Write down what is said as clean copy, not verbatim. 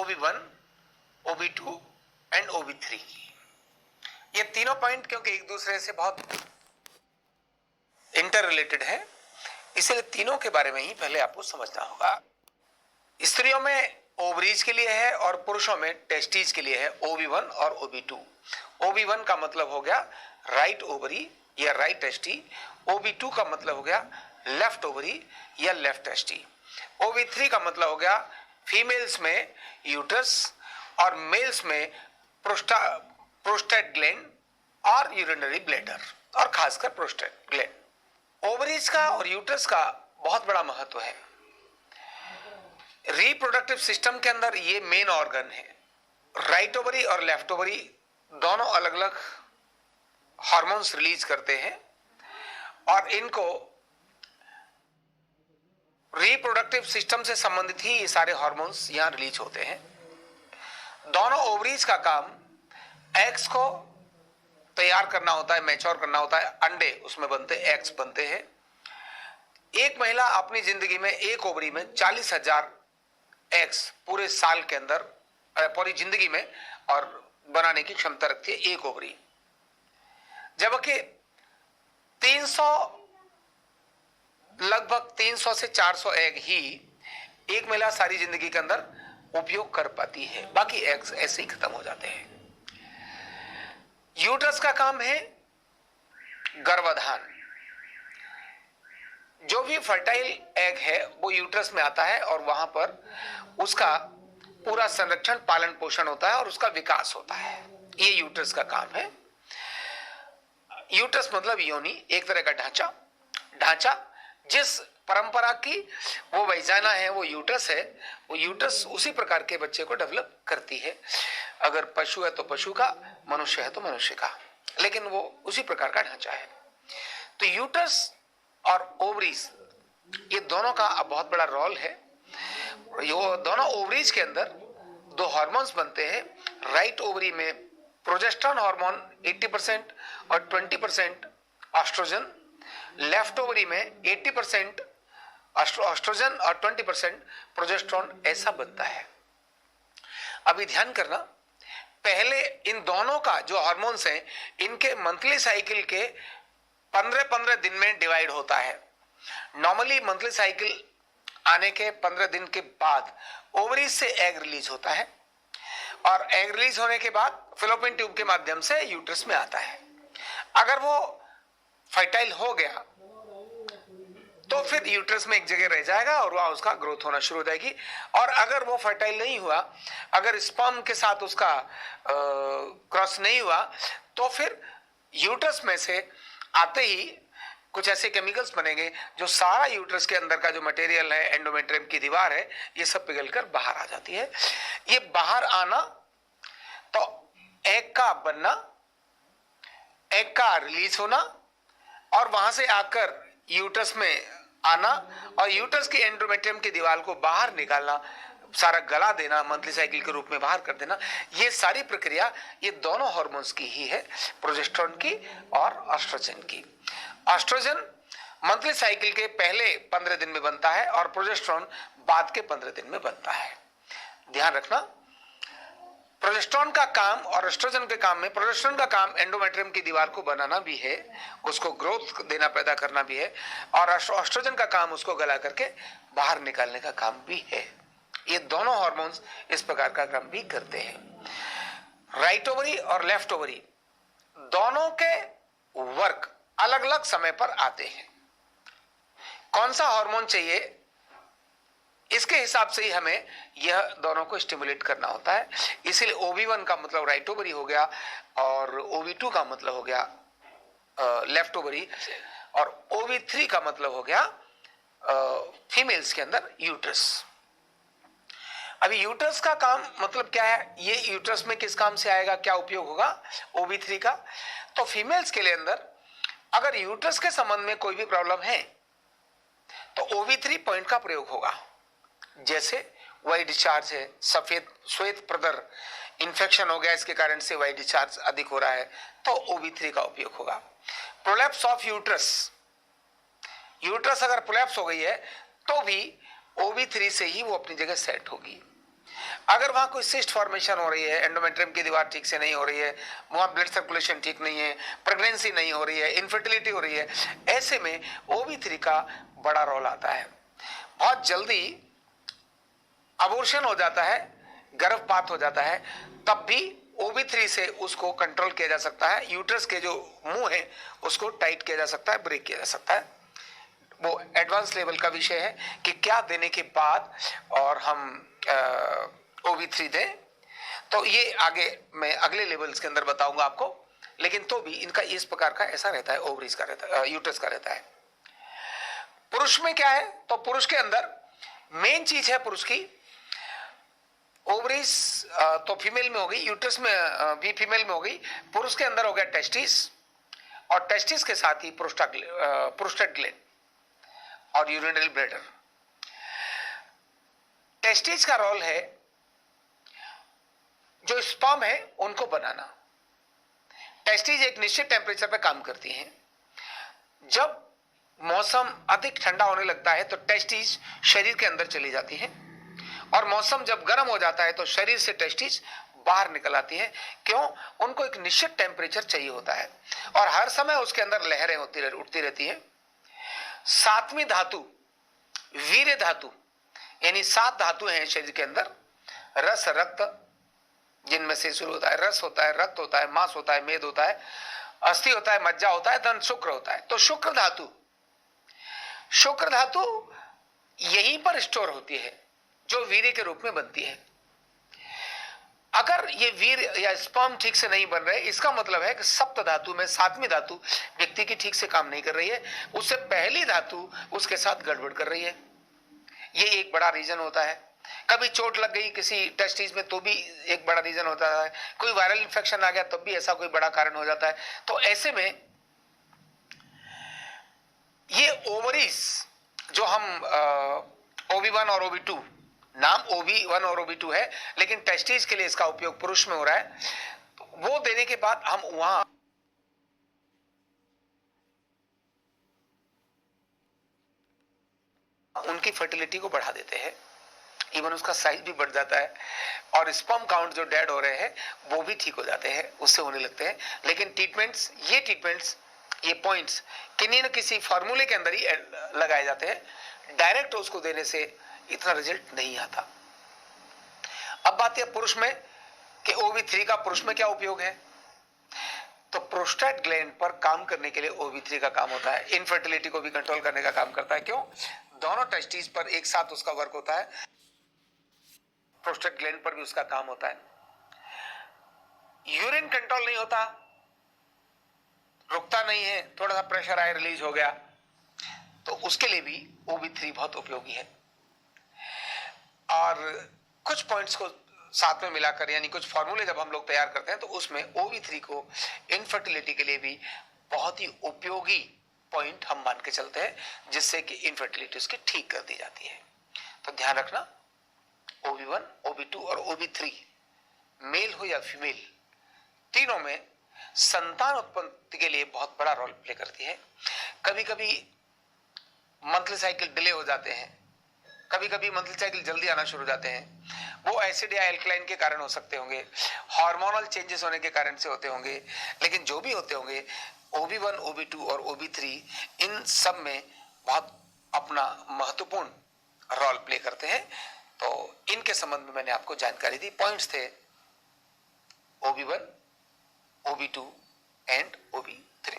OB1, OB2 and OB3 की। ये तीनों पॉइंट क्योंकि एक दूसरे से बहुत इंटर रिलेटेड है, इसलिए तीनों के बारे में ही पहले आपको समझना होगा। स्त्रियों में ओवरीज के लिए है और पुरुषों में टेस्टिस के लिए है OB1 और OB2। OB1 का मतलब हो गया राइट ओवरी या राइट टेस्टी, OB2 का मतलब हो गया लेफ्ट ओवरी या लेफ्ट टेस्टी, OB3 का मतलब हो गया फीमेल्स में यूट्रस और मेल्स में प्रोस्टेट ग्लैंड और यूरिनरी ब्लैडर और खासकर प्रोस्टेट ग्लैंड। ओवरीज का और यूट्रस का बहुत बड़ा महत्व है। रिप्रोडक्टिव सिस्टम के अंदर ये मेन ऑर्गन है। राइट ओवरी और लेफ्ट ओवरी दोनों अलग अलग हार्मोन्स रिलीज करते हैं और इनको रिप्रोडक्टिव सिस्टम से संबंधित ही ये सारे हार्मोन्स यहां रिलीज होते हैं। दोनों ओवरीज का काम एग्स को तैयार करना होता है, मैच्योर करना होता है, अंडे उसमें बनते, एग्स बनते हैं। एक महिला अपनी जिंदगी में एक ओवरी में 40,000 एग्स पूरे साल के अंदर, पूरी जिंदगी में और बनाने की क्षमता रखती है एक ओवरी, जबकि 300 लगभग 300 से 400 एग ही एक महिला सारी जिंदगी के अंदर उपयोग कर पाती है, बाकी एग्स ऐसे ही खत्म हो जाते हैं। यूट्रस का काम है गर्भाधान। जो भी फर्टाइल एग है वो यूट्रस में आता है और वहां पर उसका पूरा संरक्षण, पालन पोषण होता है और उसका विकास होता है। ये यूट्रस का काम है। यूट्रस मतलब योनि, एक तरह का ढांचा जिस परंपरा की वो वैजाना है वो यूट्रस है, वो यूट्रस उसी प्रकार के बच्चे को डेवलप करती है। अगर पशु है तो पशु का, मनुष्य है तो मनुष्य का, लेकिन वो उसी प्रकार का ढांचा है। तो यूट्रस और ओवरीज ये दोनों का अब बहुत बड़ा रोल है। ये दोनों ओवरीज के अंदर दो हार्मोन्स बनते हैं। राइट ओवरी में प्रोजेस्टेरोन हार्मोन 80% और 20% एस्ट्रोजन, लेफ्ट ओवरी में 80% एस्ट्रोजन और 20% प्रोजेस्टेरोन ऐसा बनता है। अभी ध्यान करना, पहले इन दोनों का जो हार्मोन्स हैं इनके मंथली साइकिल के 15-15 दिन में डिवाइड होता है। नॉर्मली मंथली साइकिल आने के 15 दिन के बाद ओवरीज से एग रिलीज होता है और एग रिलीज होने के बाद फैलोपियन ट्यूब के माध्यम से यूट्रस में आता है। अगर वो फर्टाइल हो गया तो फिर यूट्रस में एक जगह रह जाएगा और वहां उसका ग्रोथ होना शुरू हो जाएगी। और अगर वो फर्टाइल नहीं हुआ, अगर स्पर्म के साथ उसका क्रॉस नहीं हुआ, तो फिर यूट्रस में से आते ही कुछ ऐसे केमिकल्स बनेंगे जो सारा यूट्रस के अंदर का जो मटेरियल है, एंडोमेट्रियम की दीवार है, ये सब पिघलकर बाहर आ जाती है। ये बाहर आना तो एग का बनना, एग का रिलीज होना और वहां से आकर यूट्रस में आना और यूट्रस की एंडोमेट्रियम की दीवार को बाहर निकालना, सारा गला देना, मंथली साइकिल के रूप में बाहर कर देना, ये सारी प्रक्रिया ये दोनों हार्मोन्स की ही है, प्रोजेस्टेरोन की और एस्ट्रोजन की। एस्ट्रोजन मंथली साइकिल के पहले 15 दिन में बनता है और प्रोजेस्टेरोन बाद के 15 दिन में बनता है। ध्यान रखना, प्रोजेस्टेरोन का काम और एस्ट्रोजन के काम में, प्रोजेस्टेरोन का काम एंडोमेट्रियम की दीवार को बनाना भी है, उसको ग्रोथ देना, पैदा करना भी है, और एस्ट्रोजन का काम उसको गला करके बाहर निकालने का काम भी है। ये दोनों हार्मोन्स इस प्रकार का काम भी करते हैं। राइट ओवरी और लेफ्ट ओवरी दोनों के वर्क अलग अलग समय पर आते हैं। कौन सा हार्मोन चाहिए इसके हिसाब से ही हमें यह दोनों को स्टिमुलेट करना होता है। इसीलिए OB1 का मतलब राइट ओवरी हो गया और OB2 का मतलब हो गया लेफ्ट ओवरी और OB3 का मतलब हो गया फीमेल्स के अंदर यूट्रस। अभी यूट्रस का काम मतलब क्या है, ये यूट्रस में किस काम से आएगा, क्या उपयोग होगा OB3 का? तो फीमेल्स के लिए अंदर अगर यूट्रस के संबंध में कोई भी प्रॉब्लम है तो OB3 पॉइंट का प्रयोग होगा। जैसे वाइट डिस्चार्ज है, सफेद श्वेत प्रदर इंफेक्शन हो गया, इसके कारण से वाइट डिस्चार्ज अधिक हो रहा है, तो OB3 का उपयोग होगा। प्रोलैप्स ऑफ यूट्रस, यूट्रस अगर प्रोलैप्स हो गई है तो भी OB3 से ही वो अपनी जगह सेट होगी। अगर वहां कोई सिस्ट फॉर्मेशन हो रही है, एंडोमेट्रियम की दीवार ठीक से नहीं हो रही है, वहां ब्लड सर्कुलेशन ठीक नहीं है, प्रेगनेंसी नहीं हो रही है, इनफर्टिलिटी हो रही है, ऐसे में OB3 का बड़ा रोल आता है। बहुत जल्दी अबॉर्शन हो जाता है, गर्भपात हो जाता है, तब भी OB3 से उसको कंट्रोल किया जा सकता है। यूट्रस के जो मुंह है उसको टाइट किया जा सकता है, ब्रेक किया जा सकता है। वो एडवांस लेवल का विषय है कि क्या देने के बाद और हम OB3 दें, तो ये आगे मैं अगले लेवल्स के अंदर बताऊंगा आपको। लेकिन तो भी इनका इस प्रकार का ऐसा रहता है, ओवरीज का रहता है, यूट्रस का रहता है। पुरुष में क्या है, तो पुरुष के अंदर मेन चीज है पुरुष की ओवरीज, तो फीमेल में हो गई, यूट्रस में भी फीमेल में हो गई। पुरुष के अंदर हो गया टेस्टिस, और टेस्टिस के साथ ही प्रोस्टेट ग्लैंड और यूरिनरी ब्लैडर। टेस्टिस का रोल है जो स्पर्म है उनको बनाना। टेस्टिस एक निश्चित टेम्परेचर पर काम करती हैं। जब मौसम अधिक ठंडा होने लगता है तो टेस्टिस शरीर के अंदर चली जाती हैं, और मौसम जब गर्म हो जाता है तो शरीर से टेस्टिस बाहर निकल आती हैं। क्यों? उनको एक निश्चित टेम्परेचर चाहिए होता है, और हर समय उसके अंदर लहरें उठती रहती हैं। सातवीं धातु वीर्य धातु, यानी 7 धातु हैं शरीर के अंदर। रस, रक्त, जिनमें से शुरू होता है रस होता है, रक्त होता है, मांस होता है, मेद होता है, अस्थि होता है, मज्जा होता है, धन शुक्र होता है। तो शुक्र धातु यहीं पर स्टोर होती है, जो वीर्य के रूप में बनती है। अगर ये वीर्य या स्पर्म ठीक से नहीं बन रहे, इसका मतलब है कि सप्त धातु में 7वीं धातु व्यक्ति की ठीक से काम नहीं कर रही है, उससे पहली धातु उसके साथ गड़बड़ कर रही है। ये एक बड़ा रीजन होता है। कभी चोट लग गई किसी टेस्टिस में तो भी एक बड़ा रीजन होता है। कोई वायरल इंफेक्शन आ गया तब भी ऐसा कोई बड़ा कारण हो जाता है। तो ऐसे में ये ओवरीज जो हम OB1 और OB2, नाम OB1 और OB2 है, लेकिन टेस्टिस के लिए इसका उपयोग पुरुष में हो रहा है। तो वो देने के बाद हम वहां उनकी फर्टिलिटी को बढ़ा देते हैं, इवन उसका साइज भी बढ़ जाता है, और स्पर्म काउंट जो डेड हो रहे हैं वो भी ठीक हो जाते हैं, उससे होने लगते हैं। लेकिन ट्रीटमेंट्स, ये पॉइंट्स किन्हीं न किसी फॉर्मूले के अंदर ही लगाए जाते हैं। डायरेक्ट उसको देने से इतना रिजल्ट नहीं आता। अब बात है पुरुष में कि OB3 का पुरुष में क्या उपयोग है। तो प्रोस्टेट ग्लैंड पर काम करने के लिए OB3 का काम होता है। इनफर्टिलिटी को भी कंट्रोल करने का काम करता है। क्यों? दोनों टेस्टिस पर एक साथ उसका वर्क होता है, प्रोस्टेट ग्लैंड पर भी उसका काम होता है। यूरिन कंट्रोल नहीं होता, रुकता नहीं है, थोड़ा सा प्रेशर आए रिलीज हो गया, तो उसके लिए भी OB3 बहुत उपयोगी है। और कुछ पॉइंट्स को साथ में मिलाकर, यानी कुछ फॉर्मूले जब हम लोग तैयार करते हैं तो उसमें OB3 को इनफर्टिलिटी के लिए भी बहुत ही उपयोगी पॉइंट हम मान के चलते हैं, जिससे कि इनफर्टिलिटी उसकी ठीक कर दी जाती है। तो ध्यान रखना, OB1, OB2 और OB3 मेल हो या फीमेल, तीनों में संतान उत्पत्ति के लिए बहुत बड़ा रोल प्ले करती है। कभी कभी मंथली साइकिल डिले हो जाते हैं, कभी कभी मंथली साइकिल जल्दी आना शुरू हो जाते हैं। वो एसिड या एल्कलाइन के कारण हो सकते होंगे, हार्मोनल चेंजेस होने के कारण से होते होंगे, लेकिन जो भी होते होंगे OB1, OB2 और OB3 इन सब में बहुत अपना महत्वपूर्ण रोल प्ले करते हैं। तो इनके संबंध में मैंने आपको जानकारी दी। पॉइंट्स थे OB1, OB2 एंड OB3।